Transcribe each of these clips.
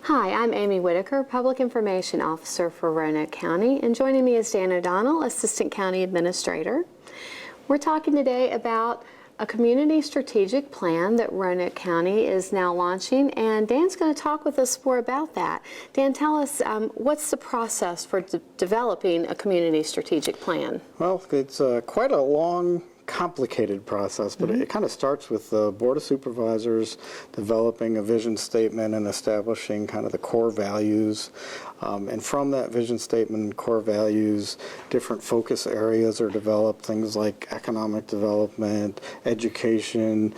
Hi, I'm Amy Whitaker, Public Information Officer for Roanoke County, and joining me is Dan O'Donnell, Assistant County Administrator. We're talking today about a community strategic plan that Roanoke County is now launching, and Dan's going to talk with us more about that. Dan, tell us, what's the process for developing a community strategic plan? Well, it's quite a long, complicated process, but it kind of starts with the Board of Supervisors developing a vision statement and establishing kind of the core values. And from that vision statement and core values, different focus areas are developed, things like economic development, education,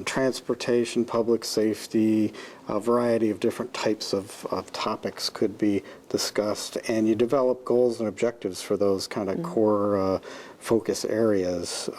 transportation, public safety, a variety of different types of topics could be discussed, and you develop goals and objectives for those kind of core focus areas,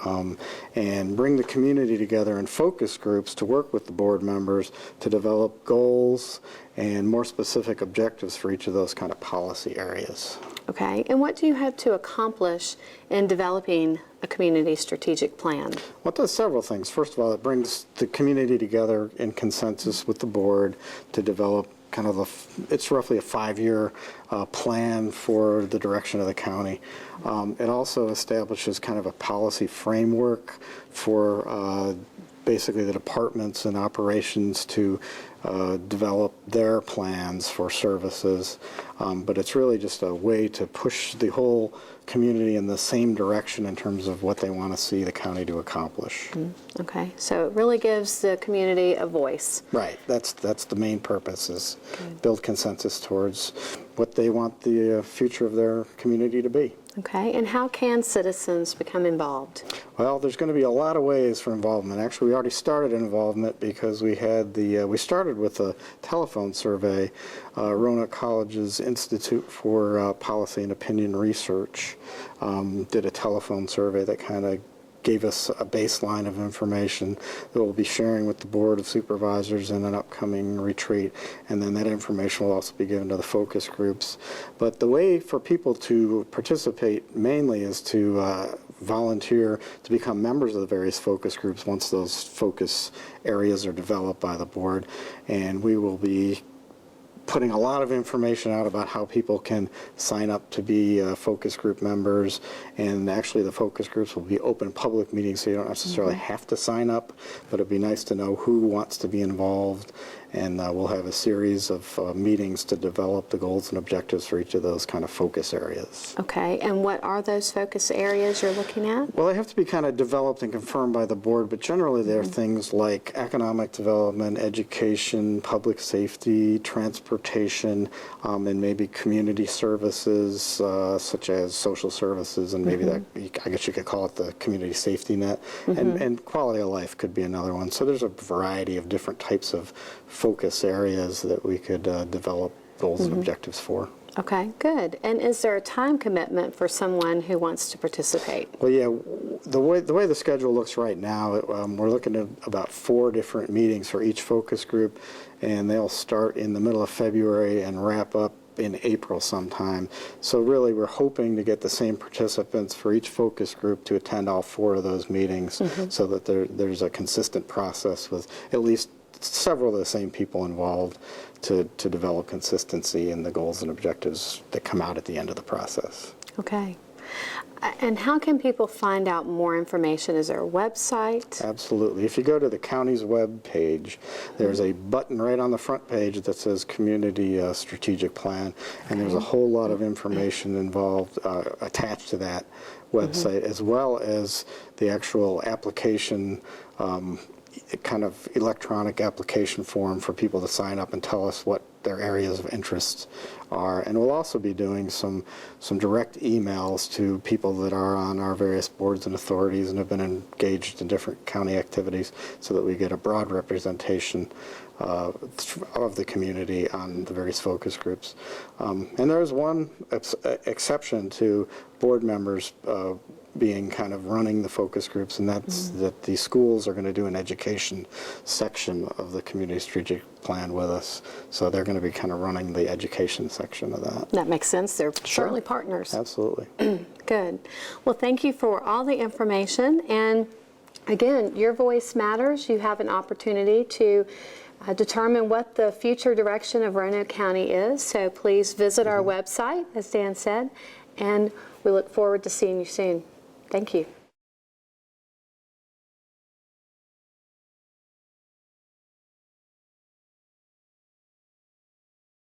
and bring the community together in focus groups to work with the board members to develop goals and more specific objectives for each of those kind of policy areas. Okay, and what do you hope to accomplish in developing a community strategic plan? Well, it does several things. First of all, it brings the community together in consensus with the board to develop kind of it's roughly a 5-year plan for the direction of the county. It also establishes kind of a policy framework for basically the departments and operations to develop their plans for services, but it's really just a way to push the whole community in the same direction in terms of what they want to see the county to accomplish. Okay, so it really gives the community a voice. Right, that's the main purpose, is build consensus towards what they want the future of their community to be. Okay, and how can citizens become involved? Well, there's going to be a lot of ways for involvement. Actually, we already started involvement because we had we started with a telephone survey. Roanoke College's Institute for Policy and Opinion Research did a telephone survey that kind of gave us a baseline of information that we'll be sharing with the Board of Supervisors in an upcoming retreat, and then that information will also be given to the focus groups. But the way for people to participate mainly is to volunteer to become members of the various focus groups once those focus areas are developed by the board, and we will be putting a lot of information out about how people can sign up to be focus group members, and actually the focus groups will be open public meetings, so you don't necessarily have to sign up, but it'd be nice to know who wants to be involved, and we'll have a series of meetings to develop the goals and objectives for each of those kind of focus areas. Okay, and what are those focus areas you're looking at? Well, they have to be kind of developed and confirmed by the board, but generally they're things like economic development, education, public safety, transportation, and maybe community services such as social services, and maybe that, I guess you could call it the community safety net, and quality of life could be another one. So there's a variety of different types of focus areas that we could develop goals and objectives for. Okay, good. And is there a time commitment for someone who wants to participate? Well, yeah, the way the schedule looks right now, we're looking at about 4 different meetings for each focus group, and they'll start in the middle of February and wrap up in April sometime. So really we're hoping to get the same participants for each focus group to attend all 4 of those meetings, so that there's a consistent process with at least several of the same people involved to develop consistency in the goals and objectives that come out at the end of the process. Okay. And how can people find out more information? Is there a website? Absolutely. If you go to the county's web page, there's a button right on the front page that says Community Strategic Plan, and there's a whole lot of information involved attached to that website, as well as the actual application, kind of electronic application form for people to sign up and tell us what their areas of interest are. And we'll also be doing some direct emails to people that are on our various boards and authorities and have been engaged in different county activities, so that we get a broad representation of the community on the various focus groups. And there is one exception to board members being kind of running the focus groups, and that's that the schools are going to do an education section of the community strategic plan with us. So they're going to be kind of running the education section of that. That makes sense. They're certainly partners. Absolutely. Good. Well, thank you for all the information. And Again, your voice matters. You have an opportunity to determine what the future direction of Roanoke County is. So please visit our website, as Dan said, and we look forward to seeing you soon. Thank you.